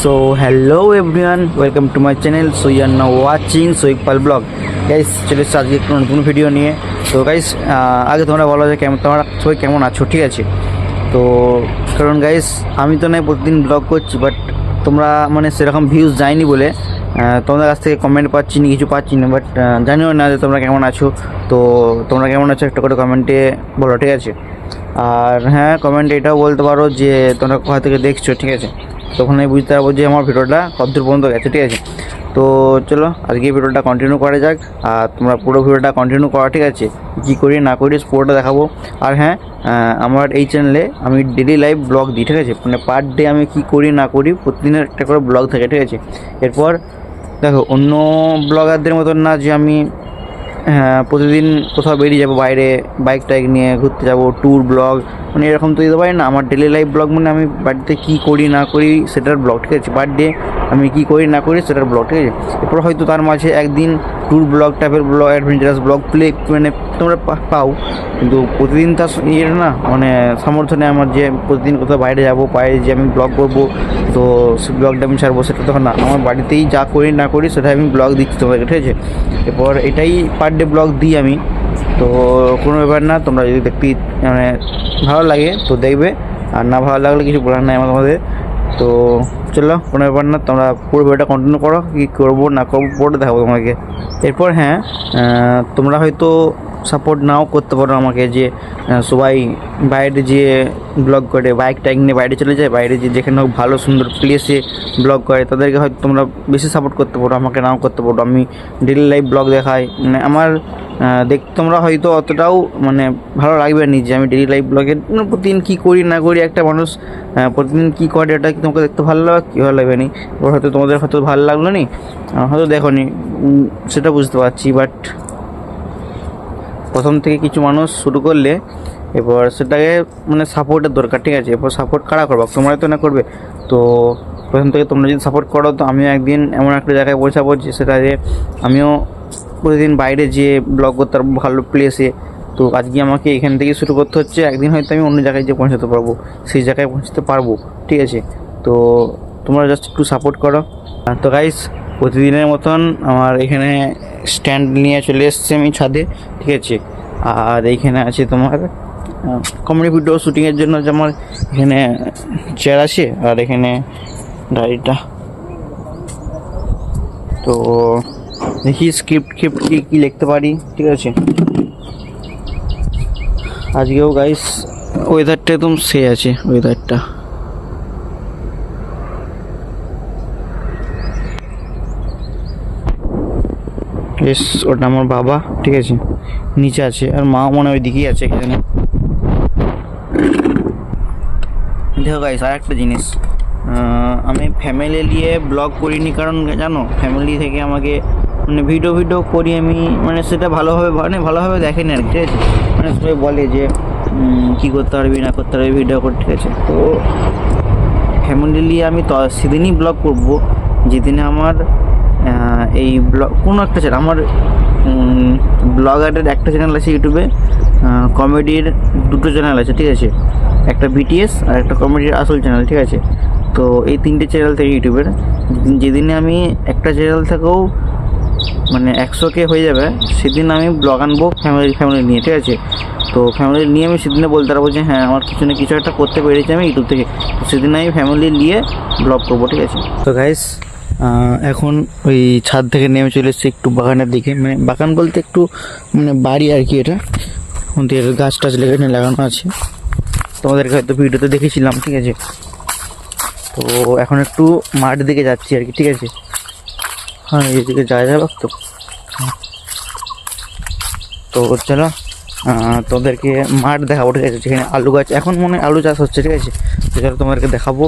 So hello everyone, welcome to my channel. So you are now watching Soikpal Blog. Guys, চলে এসেছি আজকে একটু নতুন ভিডিও নিয়ে। তো গাইস, আগে তোমরা বলো যে তোমরা সবাই কেমন আছো, ঠিক আছে? তো কারণ গাইস আমি তো নাই প্রতিদিন ব্লগ করছি, বাট তোমরা মানে সেরকম ভিউজ যায়নি বলে তোমাদের কাছ থেকে কমেন্ট পাচ্ছি না, কিছু পাচ্ছি না। বাট জানিও না যে তোমরা কেমন আছো। তো তোমরা কেমন আছো একটা করে কমেন্টে বলো, ঠিক আছে? আর হ্যাঁ, কমেন্টে এটাও বলতে পারো যে তোমরা কোথা থেকে দেখছো, ঠিক আছে? তখন আমি বুঝতে পারবো যে আমার ভিডিওটা কতদূর পর্যন্ত গেছে, ঠিক আছে? তো চলো আজকে ভিডিওটা কন্টিনিউ করা যাক। আর তোমরা পুরো ভিডিওটা কন্টিনিউ করা, ঠিক আছে? কী করি না করি পুরোটা দেখাবো। আর হ্যাঁ, আমার এই চ্যানেলে আমি ডেলি লাইভ ব্লগ দিই, ঠিক আছে? মানে পার ডে আমি কী করি না করি প্রতিদিনের একটা করে ব্লগ থাকে, ঠিক আছে? এরপর দেখো, অন্য ব্লগারদের মতন না যে আমি প্রতিদিন কোথাও বেরিয়ে যাবো বাইরে, বাইক টাইক নিয়ে ঘুরতে যাবো, ট্যুর ব্লগ, মানে এরকম তো দিতে পারি না। আমার ডেলি লাইফ ব্লগ মানে আমি বাড়িতে কী করি না করি সেটার ব্লগ, ঠিক আছে? বার্থডে আমি কী করি না করি সেটার ব্লগ, ঠিক আছে? এরপর হয়তো তার মাঝে একদিন ট্যুর ব্লগ টাইপের ব্লগ, অ্যাডভেঞ্চারাস ব্লগ মানে তোমরা পাও, কিন্তু প্রতিদিন তার ইয়ের না মানে সামর্থ্য আমার যে প্রতিদিন কোথাও বাইরে যাবো, বাইরে যে আমি ব্লগ করবো, তো সে ব্লগটা আমি ছাড়বো সেটা তখন না। আমার বাড়িতেই যা করি না করি সেটা আমি ব্লগ দিচ্ছি তোমাকে, ঠিক আছে? এরপর এটাই পার ডে ব্লগ দিই আমি। তো কোনো ব্যাপার না, তোমরা যদি দেখতে মানে ভালো লাগে তো দেখবে, আর না ভালো লাগলে কিছু বলার নাই আমার তোমাদের। তো চলো, কোনো ব্যাপার না, তোমরা পুরো ভিডিওটা কন্টিনিউ করো, কী করবো না করবো পুরোটা দেখাবো তোমাকে। এরপর হ্যাঁ, তোমরা হয়তো সাপোর্ট নাও করতে পারো আমাকে, যে সবাই বাইরে যেয়ে ব্লগ করে, বাইক টাইক নিয়ে বাইরে চলে যায়, বাইরে যে যেখানে ভালো সুন্দর প্লেসে ব্লগ করে তাদেরকে হয়তো তোমরা বেশি সাপোর্ট করতে পারো, আমাকে নাও করতে পারো। আমি ডেলি লাইফ ব্লগ দেখাই, মানে আমার দেখতে তোমরা হয়তো অতটাও মানে ভালো লাগবে না যে আমি ডেলি লাইফ ব্লগের প্রতিদিন কী করি না করি, একটা মানুষ প্রতিদিন কী করে এটা কি তোমাকে দেখতে ভালো লাগবে কী ভালো লাগবে নি? এবার হয়তো তোমাদের হয়তো ভালো লাগলো নি, হয়তো দেখো নি, সেটা বুঝতে পারছি। বাট প্রথম থেকে কিছু মানুষ শুরু করলে এবার সেটাকে মানে সাপোর্টের দরকার, ঠিক আছে? এরপর সাপোর্ট কারা করবে? তোমরাই তো না করবে। তো প্রথম থেকে তোমরা যদি সাপোর্ট করো তো আমিও একদিন এমন একটা জায়গায় পৌঁছাবো যে সেটা যে আমিও প্রতিদিন বাইরে যেয়ে ব্লগ করতে পারবো ভালো প্লেসে। তো আজকে আমাকে এখান থেকে শুরু করতে হচ্ছে, একদিন হয়তো আমি অন্য জায়গায় যেয়ে পৌঁছাতে পারবো, সেই জায়গায় পৌঁছতে পারবো, ঠিক আছে? তো তোমরা জাস্ট একটু সাপোর্ট করো। তো গাইস, প্রতিদিনের মতন আমার এখানে স্ট্যান্ড নিয়ে চলে এসেছি আমি ছাদে, ঠিক আছে? আর এইখানে আছে তোমার কমেডি ভিডিও শ্যুটিংয়ের জন্য যে আমার এখানে চেয়ার আছে, আর এখানে গাড়িটা। তো দেখি স্ক্রিপ্ট কী লিখতে পারি, ঠিক আছে? আজকেও গাইস ওয়েদারটা একদম সে আছে, ওয়েদারটা। বেশ, ওটা আমার বাবা, ঠিক আছে? নিচে আছে, আর মা মনে হয় ওইদিকেই আছে এখানে। দেখো গাইস, আর একটা জিনিস, আমি ফ্যামিলি নিয়ে ব্লগ করিনি, কারণ জানো ফ্যামিলি থেকে আমাকে মানে ভিডিও করি আমি, মানে সেটা ভালোভাবে দেখেনি আর কি, ঠিক আছে? মানে সবাই বলে যে কী করতে পারবি না করতে পারবি ভিডিও করে, ঠিক আছে? তো ফ্যামিলি নিয়ে আমি তো সেদিনই ব্লগ করবো যেদিনে আমার এই ব্লগ কোনো একটা চ্যানেল, আমার ব্লগারের একটা চ্যানেল আছে ইউটিউবে, কমেডির দুটো চ্যানেল আছে, ঠিক আছে? একটা বিটিএস আর একটা কমেডির আসল চ্যানেল, ঠিক আছে? তো এই তিনটে চ্যানেল থেকে ইউটিউবের যেদিনে আমি একটা চ্যানেল থেকেও মানে 100K হয়ে যাবে, সেদিন আমি ব্লগ আনবো ফ্যামিলি নিয়ে, ঠিক আছে? তো ফ্যামিলি নিয়ে আমি সেদিনে বলতে পারবো যে হ্যাঁ, আমার কিছু না কিছু একটা করতে পেরেছি আমি ইউটিউব থেকে। তো সেদিন আমি ফ্যামিলি নিয়ে ব্লগ করবো, ঠিক আছে? তো গাইস, এখন ওই ছাদ থেকে নেমে চলে এসেছি একটু বাগানের দিকে, মানে বাগান বলতে একটু মানে বাড়ি আর কি। এটা ওদের গাছ টাছ লাগানো আছে, তোমাদেরকে হয়তো ভিডিওতে দেখেছিলাম, ঠিক আছে? তো এখন একটু মাঠ দিকে যাচ্ছি আর কি, ঠিক আছে? হ্যাঁ, এইদিকে যাওয়া যাবে তো। তো চলো তোদেরকে মাঠ দেখাবো, ঠিক আছে? যেখানে আলু গাছ, এখন মনে হয় আলু চাষ হচ্ছে, ঠিক আছে? তো চলো তোমাদেরকে দেখাবো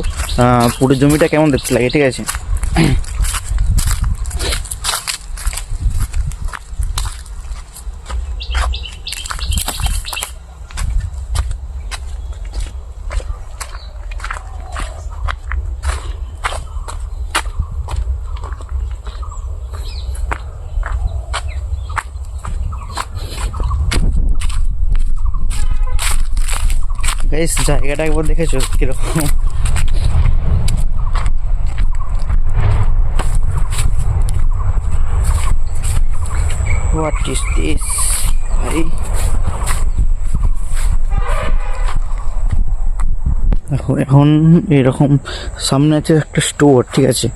পুরো জমিটা কেমন দেখতে লাগে, ঠিক আছে? গাইস, জায়গাটা একবার দেখেছো কিরকম? হোয়াট ইজ দিস ভাই? দেখো এখন এরকম সামনে আছে একটা স্টোর, ঠিক আছে,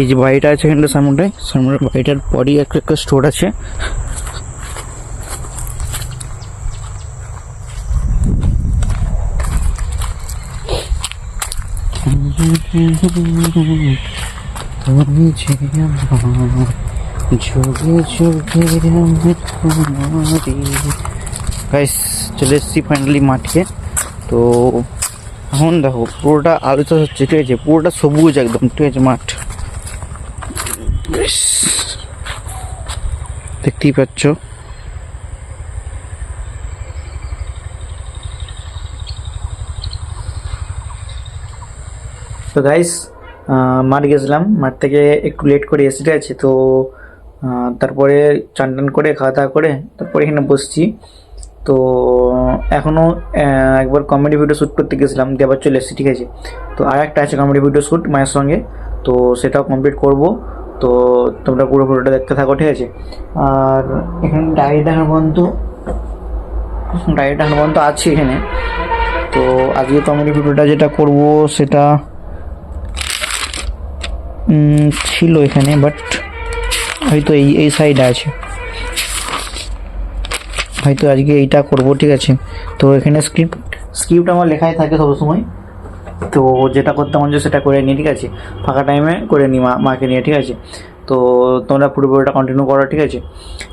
এই যে বাড়িটা আছে এখানটা সামনের বাড়িটার পরই একটা স্টোর আছে। গাইস চলে এসেছি ফাইনালি মাঠে। তো এখন দেখো পুরোটা আলু চাষ হচ্ছে, ঠিক আছে, পুরোটা সবুজ একদম, ঠিক আছে, মাঠ বেশ দেখতেই পাচ্ছ। তো গাইস মাঠ গেছিলাম, মাঠ থেকে একটু লেট করে এসে, ঠিক আছে। তো তারপরে চান টান করে খাওয়া দাওয়া করে তারপরে এখানে বসছি। তো এখনও একবার কমেডি ভিডিও শ্যুট করতে গেছিলাম, দিয়ে আবার চলে এসেছি, ঠিক আছে। তো আর একটা আছে কমেডি ভিডিও শ্যুট মায়ের সঙ্গে, তো সেটাও কমপ্লিট করব। তো তোমরা পুরো ভিডিওটা দেখতে থাকো, ঠিক আছে। আর এখানে ডায়েরিটা এখন পর্যন্ত আছে এখানে। তো আজকে কমেডি ভিডিওটা যেটা করব সেটা ছিল এখানে, বাট হয়তো এই সাইডে আছে, হয়তো আজকে এইটা করব, ঠিক আছে। তো এখানে স্ক্রিপ্ট আমার লেখাই থাকে সবসময়, তো যেটা করতে মন সেটা করে নিই, ঠিক আছে, ফাঁকা টাইমে করে নিই মাকে নিয়ে, ঠিক আছে। তো তোমরা পুরো ভিডিওটা কন্টিনিউ করো, ঠিক আছে।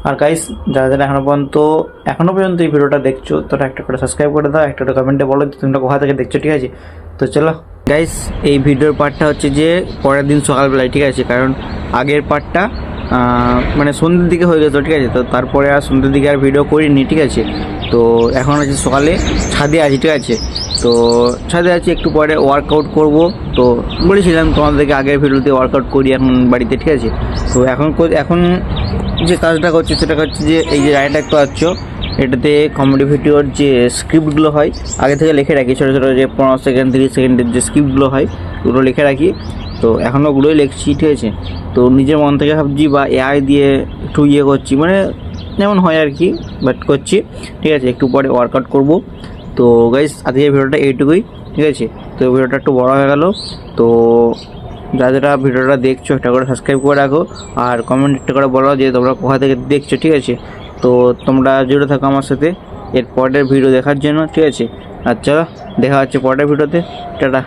আর গাইস যারা যারা এখনো পর্যন্ত এই ভিডিওটা দেখছো, তোরা একটা করে সাবস্ক্রাইব করে দাও, একটা কমেন্টে বলো তোমরা কোথা থেকে দেখছো, ঠিক আছে। তো চলো গাইস, এই ভিডিওর পার্টটা হচ্ছে যে পরের দিন সকালবেলায়, ঠিক আছে, কারণ আগের পার্টটা মানে সন্ধ্যের দিকে হয়ে গেছিলো, ঠিক আছে। তো তারপরে আর সন্ধ্যের দিকে আর ভিডিও করিনি, ঠিক আছে। তো এখন হচ্ছে সকালে ছাদে আছি, ঠিক আছে। তো ছাদে আছি, একটু পরে ওয়ার্কআউট করব। তো বলেছিলাম তোমাদেরকে আগের ভিডিওতে ওয়ার্কআউট করি এখন বাড়িতে, ঠিক আছে। তো এখন যে কাজটা করছি সেটা হচ্ছে যে এই যে রাইডটা একটু পাচ্ছ, এটাতে কমেডি ভিডিওর যে স্ক্রিপ্টগুলো হয় আগে থেকে লিখে রাখি, ছোটো ছোটো যে 15 সেকেন্ড 30 সেকেন্ডের যে স্ক্রিপ্টগুলো হয় ওগুলো লিখে রাখি। তো এখন ওগুলোই লিখছি, ঠিক আছে। তো নিজের মন থেকে ভাবছি বা এআই দিয়ে একটু করছি, মানে যেমন হয় আর কি, বাট করছি, ঠিক আছে। একটু পরে ওয়ার্কআউট করব। তো গাইস আজকের ভিডিওটা এইটুকুই, ঠিক আছে। তো ভিডিওটা একটু বড় হয়ে গেল। তো যারা ভিডিওটা দেখছো একটা করে সাবস্ক্রাইব করে রাখো, আর কমেন্ট একটা করে বলো যে তোমরা কোথা থেকে দেখছো, ঠিক আছে। তো তোমরা জুড়ে থাকো আমার সাথে এর পরের ভিডিও দেখার জন্য, ঠিক আছে। আচ্ছা দেখা হচ্ছে পরের ভিডিওতে, টাটা।